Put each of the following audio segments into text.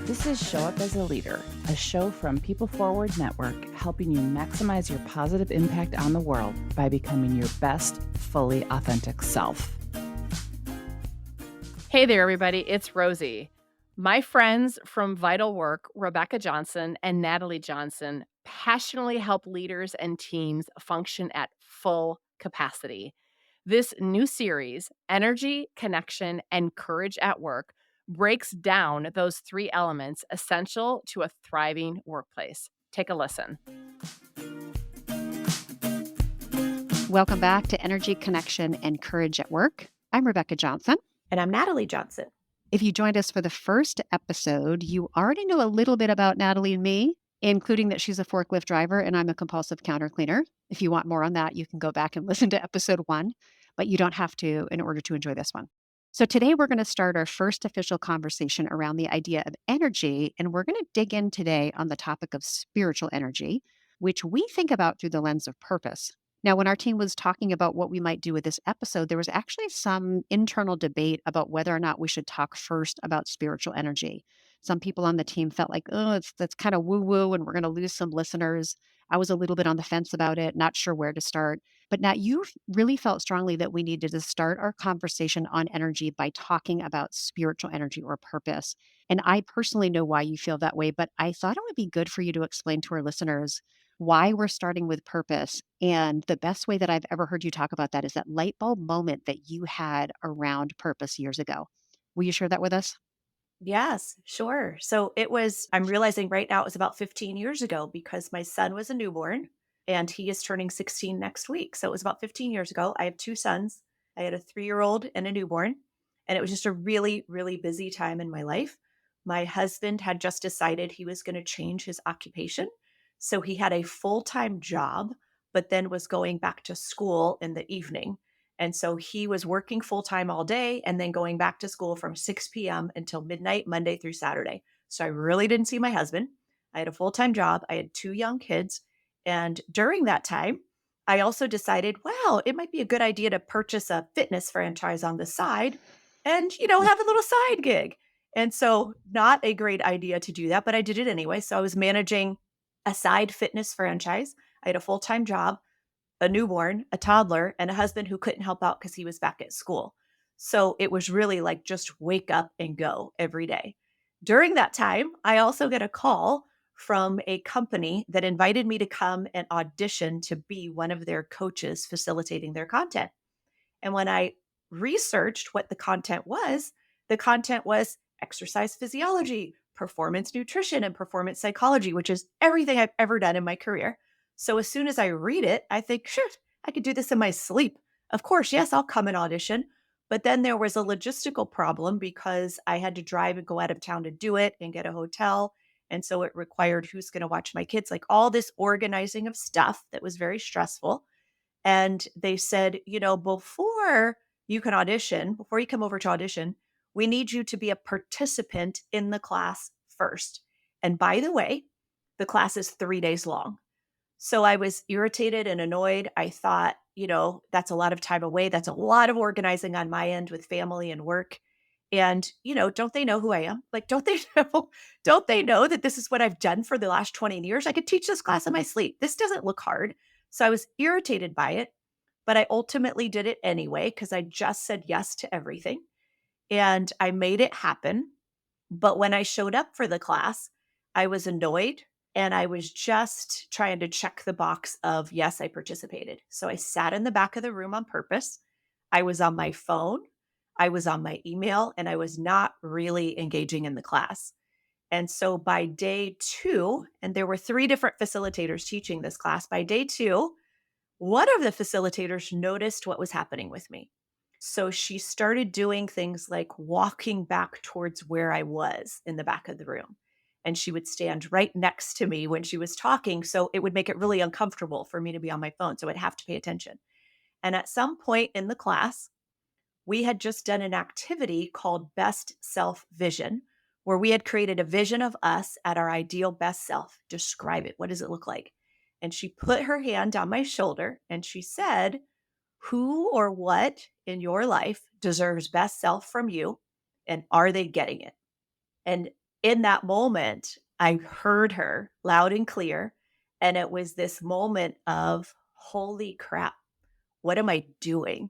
This is Show Up as a Leader, a show from People Forward Network, helping you maximize your positive impact on the world by becoming your best, fully authentic self. Hey there, everybody. It's Rosie. My friends from Vital Work, Rebecca Johnson and Natalie Johnson, passionately help leaders and teams function at full capacity. This new series, Energy, Connection, and Courage at Work, breaks down those three elements essential to a thriving workplace. Take a listen. Welcome back to Energy, Connection, and Courage at Work. I'm Rebecca Johnson. And I'm Natalie Johnson. If you joined us for the first episode, you already know a little bit about Natalie and me, including that she's a forklift driver and I'm a compulsive counter cleaner. If you want more on that, you can go back and listen to episode 1, but you don't have to in order to enjoy this one. So today we're going to start our first official conversation around the idea of energy, and we're going to dig in today on the topic of spiritual energy, which we think about through the lens of purpose. Now, when our team was talking about what we might do with this episode, there was actually some internal debate about whether or not we should talk first about spiritual energy. Some people on the team felt like, that's kind of woo-woo and we're going to lose some listeners. I was a little bit on the fence about it, not sure where to start. But Nat, you really felt strongly that we needed to start our conversation on energy by talking about spiritual energy or purpose. And I personally know why you feel that way, but I thought it would be good for you to explain to our listeners why we're starting with purpose. And the best way that I've ever heard you talk about that is that light bulb moment that you had around purpose years ago. Will you share that with us? Yes, sure. So I'm realizing right now it was about 15 years ago because my son was a newborn and he is turning 16 next week. So it was about 15 years ago. I have two sons. I had a 3-year-old and a newborn. And it was just a really, really busy time in my life. My husband had just decided he was going to change his occupation. So he had a full-time job, but then was going back to school in the evening. And so he was working full-time all day and then going back to school from 6 p.m. until midnight, Monday through Saturday. So I really didn't see my husband. I had a full-time job. I had 2 young kids. And during that time, I also decided, well, it might be a good idea to purchase a fitness franchise on the side and, have a little side gig. And so not a great idea to do that, but I did it anyway. So I was managing a side fitness franchise. I had a full-time job, a newborn, a toddler, and a husband who couldn't help out because he was back at school. So it was really like just wake up and go every day. During that time, I also get a call from a company that invited me to come and audition to be one of their coaches facilitating their content. And when I researched what the content was exercise physiology, performance nutrition, and performance psychology, which is everything I've ever done in my career. So as soon as I read it, I think, sure, I could do this in my sleep. Of course, yes, I'll come and audition. But then there was a logistical problem because I had to drive and go out of town to do it and get a hotel. And so it required who's going to watch my kids, like all this organizing of stuff that was very stressful. And they said, before you can audition, before you come over to audition, we need you to be a participant in the class first. And by the way, the class is 3 days long. So I was irritated and annoyed. I thought, that's a lot of time away. That's a lot of organizing on my end with family and work. And, don't they know who I am? Like, don't they know that this is what I've done for the last 20 years? I could teach this class in my sleep. This doesn't look hard. So I was irritated by it, but I ultimately did it anyway because I just said yes to everything. And I made it happen. But when I showed up for the class, I was annoyed and I was just trying to check the box of, yes, I participated. So I sat in the back of the room on purpose. I was on my phone, I was on my email, and I was not really engaging in the class. And so by day 2, and there were 3 different facilitators teaching this class, by day 2, one of the facilitators noticed what was happening with me. So she started doing things like walking back towards where I was in the back of the room. And she would stand right next to me when she was talking. So it would make it really uncomfortable for me to be on my phone. So I'd have to pay attention. And at some point in the class, we had just done an activity called Best Self Vision, where we had created a vision of us at our ideal best self. Describe it. What does it look like? And she put her hand on my shoulder and she said, who or what in your life deserves best self from you? And are they getting it? And in that moment, I heard her loud and clear. And it was this moment of, holy crap, what am I doing?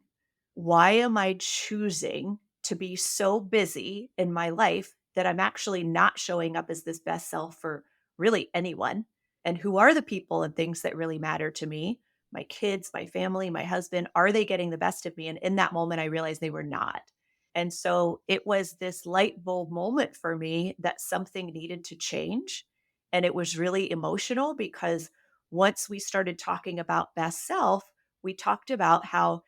Why am I choosing to be so busy in my life that I'm actually not showing up as this best self for really anyone? And who are the people and things that really matter to me? My kids, my family, my husband, are they getting the best of me? And in that moment, I realized they were not. And so it was this light bulb moment for me that something needed to change. And it was really emotional because once we started talking about best self, we talked about how,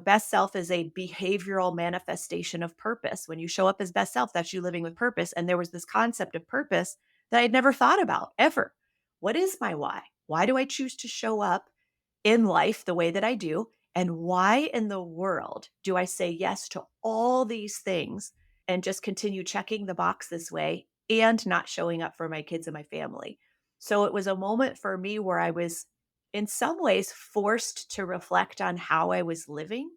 best self is a behavioral manifestation of purpose. When you show up as best self, that's you living with purpose. And there was this concept of purpose that I'd never thought about ever. What is my why? Why do I choose to show up in life the way that I do? And why in the world do I say yes to all these things and just continue checking the box this way and not showing up for my kids and my family? So it was a moment for me where I was, in some ways, forced to reflect on how I was living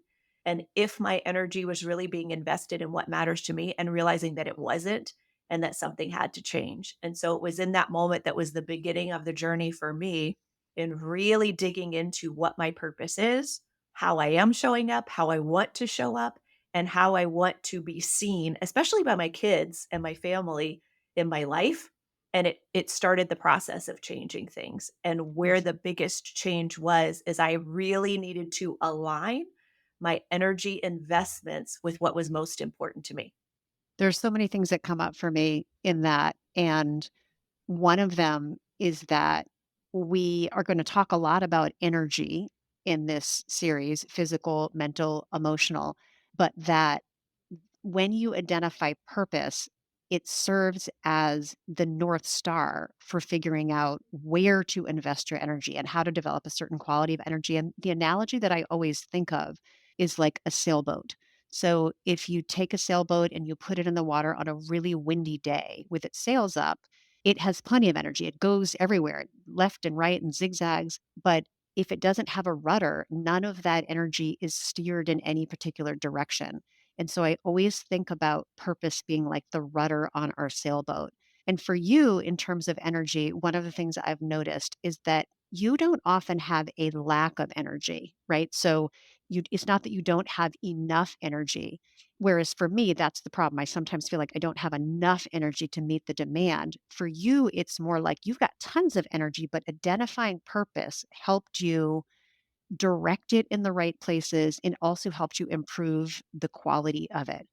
and if my energy was really being invested in what matters to me, and realizing that it wasn't and that something had to change. And so it was in that moment that was the beginning of the journey for me in really digging into what my purpose is, how I am showing up, how I want to show up, and how I want to be seen, especially by my kids and my family in my life. And it started the process of changing things. And where the biggest change was is I really needed to align my energy investments with what was most important to me. There's so many things that come up for me in that. And one of them is that we are going to talk a lot about energy in this series, physical, mental, emotional, but that when you identify purpose, it serves as the North Star for figuring out where to invest your energy and how to develop a certain quality of energy. And the analogy that I always think of is like a sailboat. So if you take a sailboat and you put it in the water on a really windy day with its sails up, it has plenty of energy. It goes everywhere, left and right and zigzags. But if it doesn't have a rudder, none of that energy is steered in any particular direction. And so I always think about purpose being like the rudder on our sailboat. And for you, in terms of energy, one of the things I've noticed is that you don't often have a lack of energy, right? So it's not that you don't have enough energy. Whereas for me, that's the problem. I sometimes feel like I don't have enough energy to meet the demand. For you, it's more like you've got tons of energy, but identifying purpose helped you direct it in the right places and also helped you improve the quality of it.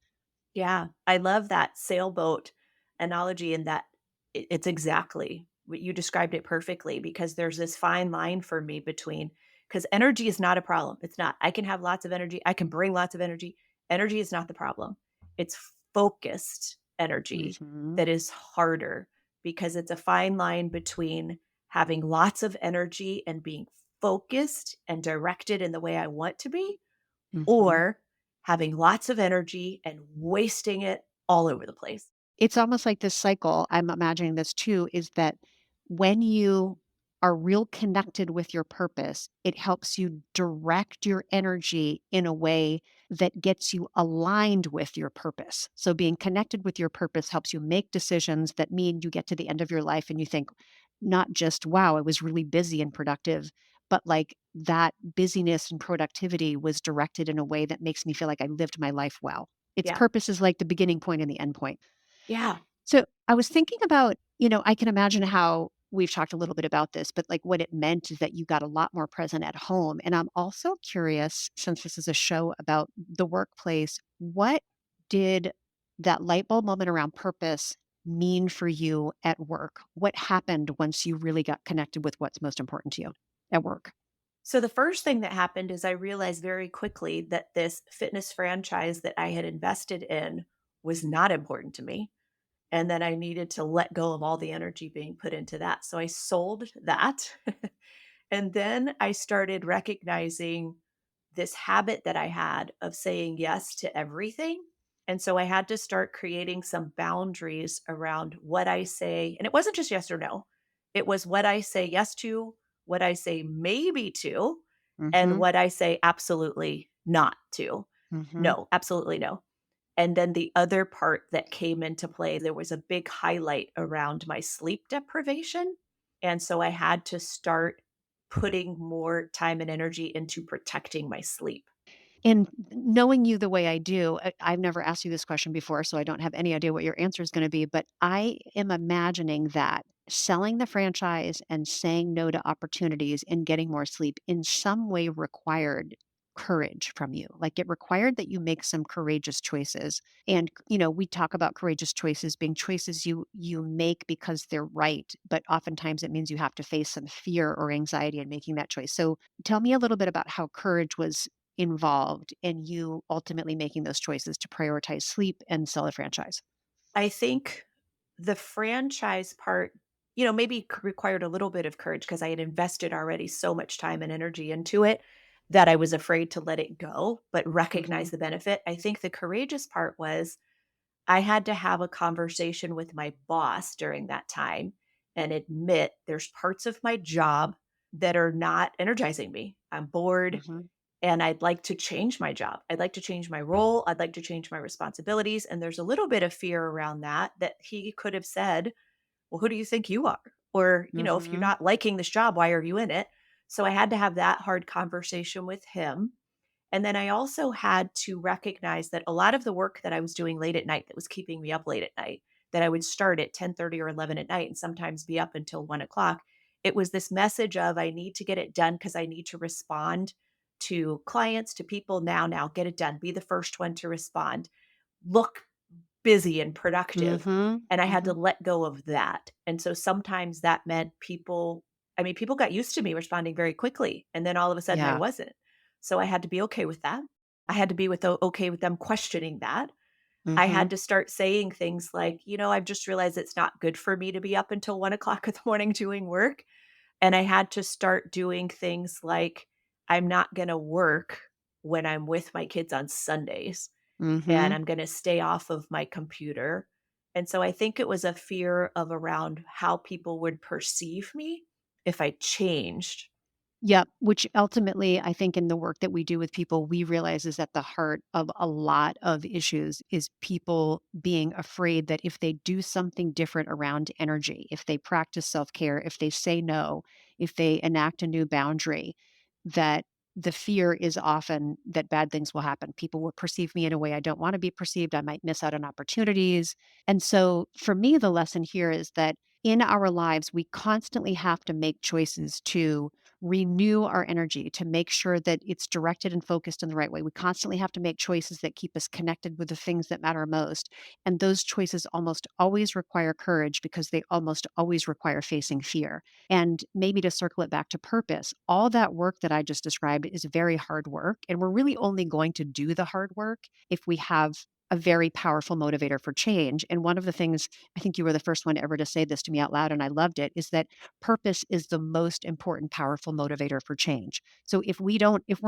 Yeah, I love that sailboat analogy, in that it's exactly what you described it perfectly, because there's this fine line for me between, because energy is not a problem. It's not. I can have lots of energy. I can bring lots of energy. Energy is not the problem. It's focused energy Mhm. that is harder, because it's a fine line between having lots of energy and being focused and directed in the way I want to be, Mhm. or having lots of energy and wasting it all over the place. It's almost like this cycle, I'm imagining this too, is that when you are real connected with your purpose, it helps you direct your energy in a way that gets you aligned with your purpose. So being connected with your purpose helps you make decisions that mean you get to the end of your life and you think, not just, wow, I was really busy and productive, but like that busyness and productivity was directed in a way that makes me feel like I lived my life well. Its Yeah. purpose is like the beginning point and the end point. Yeah. So I was thinking about, I can imagine how we've talked a little bit about this, but like what it meant is that you got a lot more present at home. And I'm also curious, since this is a show about the workplace, what did that light bulb moment around purpose mean for you at work? What happened once you really got connected with what's most important to you at work? So the first thing that happened is I realized very quickly that this fitness franchise that I had invested in was not important to me, and that I needed to let go of all the energy being put into that. So I sold that. And then I started recognizing this habit that I had of saying yes to everything. And so I had to start creating some boundaries around what I say. And it wasn't just yes or no, it was what I say yes to, what I say maybe to, and Mhm. what I say absolutely not to. Mhm. No, absolutely no. And then the other part that came into play, there was a big highlight around my sleep deprivation. And so I had to start putting more time and energy into protecting my sleep. And knowing you the way I do, I've never asked you this question before, so I don't have any idea what your answer is going to be. But I am imagining that selling the franchise and saying no to opportunities and getting more sleep in some way required courage from you. Like it required that you make some courageous choices. And we talk about courageous choices being choices you make because they're right, but oftentimes it means you have to face some fear or anxiety in making that choice. So tell me a little bit about how courage was involved in you ultimately making those choices to prioritize sleep and sell a franchise? I think the franchise part, maybe required a little bit of courage because I had invested already so much time and energy into it that I was afraid to let it go, but Mhm. recognize the benefit. I think the courageous part was I had to have a conversation with my boss during that time and admit there's parts of my job that are not energizing me. I'm bored Mhm. and I'd like to change my job. I'd like to change my role. I'd like to change my responsibilities. And there's a little bit of fear around that he could have said, well, who do you think you are? Or, if you're Mhm. not liking this job, why are you in it? So I had to have that hard conversation with him. And then I also had to recognize that a lot of the work that I was doing late at night that was keeping me up late at night, that I would start at 10:30 or 11 at night and sometimes be up until 1 o'clock. It was this message of I need to get it done because I need to respond to clients, to people now, get it done. Be the first one to respond. Look busy and productive. Mhm. And I had to Mhm. let go of that. And so sometimes that meant people got used to me responding very quickly. And then all of a sudden I Yeah. wasn't. So I had to be okay with that. I had to be okay with them questioning that. I had Mhm. to start saying things like, I've just realized it's not good for me to be up until 1 o'clock in the morning doing work. And I had to start doing things like, I'm not going to work when I'm with my kids on Sundays and Mhm. I'm gonna stay off of my computer. And so I think it was a fear of around how people would perceive me if I changed. Yep, which ultimately, I think in the work that we do with people, we realize is at the heart of a lot of issues is people being afraid that if they do something different around energy, if they practice self-care, if they say no, if they enact a new boundary, that the fear is often that bad things will happen. People will perceive me in a way I don't want to be perceived. I might miss out on opportunities. And so for me, the lesson here is that in our lives, we constantly have to make choices to renew our energy, to make sure that it's directed and focused in the right way. We constantly have to make choices that keep us connected with the things that matter most. And those choices almost always require courage because they almost always require facing fear. And maybe to circle it back to purpose, all that work that I just described is very hard work. And we're really only going to do the hard work if we have a very powerful motivator for change. And one of the things, I think you were the first one ever to say this to me out loud, and I loved it, is that purpose is the most important powerful motivator for change. So if we're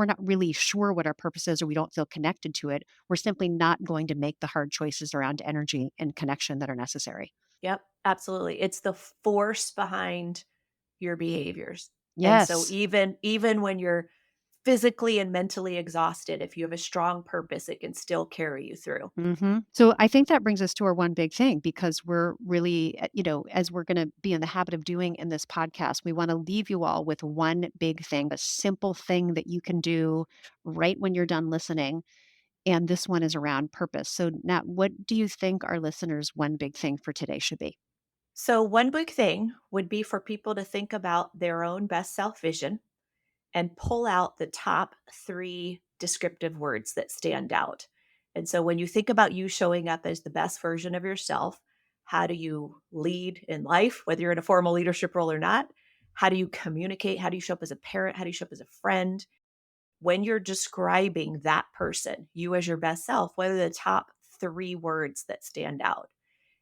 not really sure what our purpose is or we don't feel connected to it, we're simply not going to make the hard choices around energy and connection that are necessary. Yep, absolutely. It's the force behind your behaviors. And so Yes. even when you're physically and mentally exhausted, if you have a strong purpose, it can still carry you through. So I think that brings us to our one big thing because we're really, as we're going to be in the habit of doing in this podcast, we want to leave you all with one big thing, a simple thing that you can do right when you're done listening. And this one is around purpose. So, Nat, what do you think our listeners' one big thing for today should be? So one big thing would be for people to think about their own best self vision and pull out the top 3 descriptive words that stand out. And so when you think about you showing up as the best version of yourself, how do you lead in life, whether you're in a formal leadership role or not? How do you communicate? How do you show up as a parent? How do you show up as a friend? When you're describing that person, you as your best self, what are the top 3 words that stand out?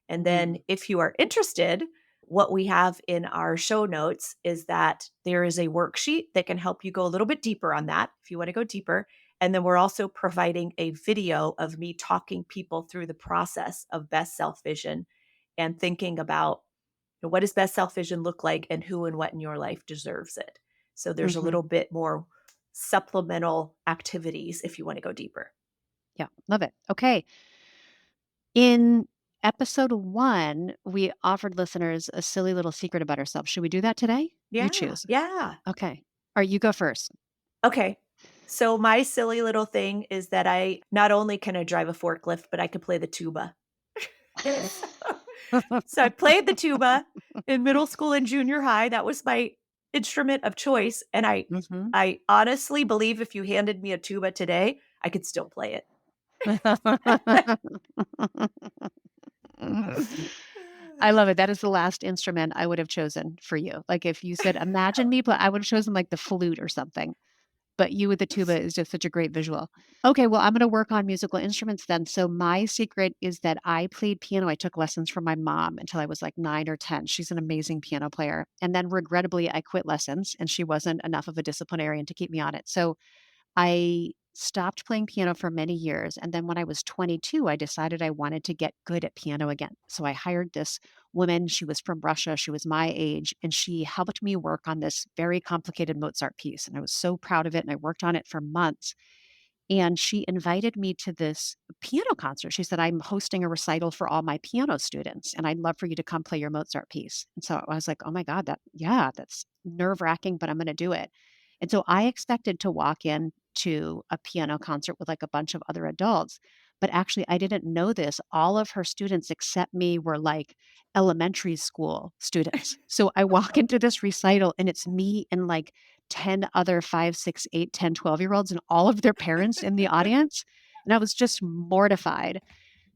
And then Mm, if you are interested, what we have in our show notes is that there is a worksheet that can help you go a little bit deeper on that if you want to go deeper. And then we're also providing a video of me talking people through the process of best self vision and thinking about what does best self vision look like and who and what in your life deserves it. So there's a hmm little bit more supplemental activities if you want to go deeper. Yeah, love it. Okay. In episode 1, we offered listeners a silly little secret about ourselves. Should we do that today? Yeah. You choose. Yeah. Okay. All right, you go first. Okay. So my silly little thing is that I not only can I drive a forklift, but I can play the tuba. So I played the tuba in middle school and junior high. That was my instrument of choice. And Mhm. I honestly believe if you handed me a tuba today, I could still play it. I love it. That is the last instrument I would have chosen for you. Like if you said, imagine me, but I would have chosen like the flute or something. But you with the tuba is just such a great visual. Okay, well, I'm going to work on musical instruments then. So my secret is that I played piano. I took lessons from my mom until I was like 9 or 10. She's an amazing piano player. And then regrettably, I quit lessons and she wasn't enough of a disciplinarian to keep me on it. So I stopped playing piano for many years. And then when I was 22, I decided I wanted to get good at piano again. So I hired this woman. She was from Russia. She was my age. And she helped me work on this very complicated Mozart piece. And I was so proud of it. And I worked on it for months. And she invited me to this piano concert. She said, I'm hosting a recital for all my piano students, and I'd love for you to come play your Mozart piece. And so I was like, oh my God, that's nerve wracking, but I'm going to do it. And so I expected to walk in to a piano concert with like a bunch of other adults. But actually, I didn't know this. All of her students except me were like elementary school students. So I walk into this recital and it's me and like 10 other 5, 6, 8, 10, 12-year-olds and all of their parents in the audience. And I was just mortified.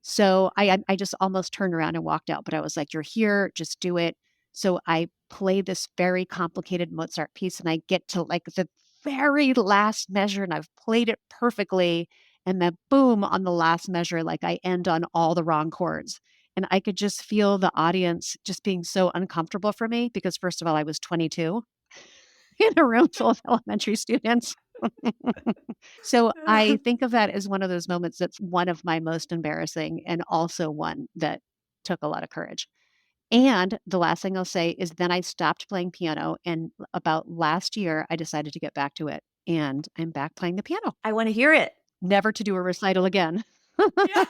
So I just almost turned around and walked out, but I was like, you're here, just do it. So I play this very complicated Mozart piece and I get to like the very last measure and I've played it perfectly. And then boom, on the last measure, like I end on all the wrong chords. And I could just feel the audience just being so uncomfortable for me because first of all, I was 22 in a room full of elementary students. So I think of that as one of those moments that's one of my most embarrassing and also one that took a lot of courage. And the last thing I'll say is then I stopped playing piano. And about last year, I decided to get back to it. And I'm back playing the piano, I want to hear it. never to do a recital again. Yeah.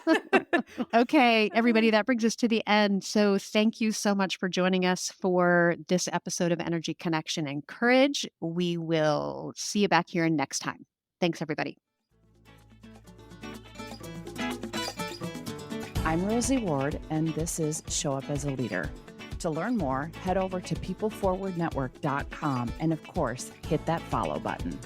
Okay, everybody, that brings us to the end. So thank you so much for joining us for this episode of Energy Connection and Courage. We will see you back here next time. Thanks, everybody. I'm Rosie Ward, and this is Show Up as a Leader. To learn more, head over to peopleforwardnetwork.com and, of course, hit that follow button.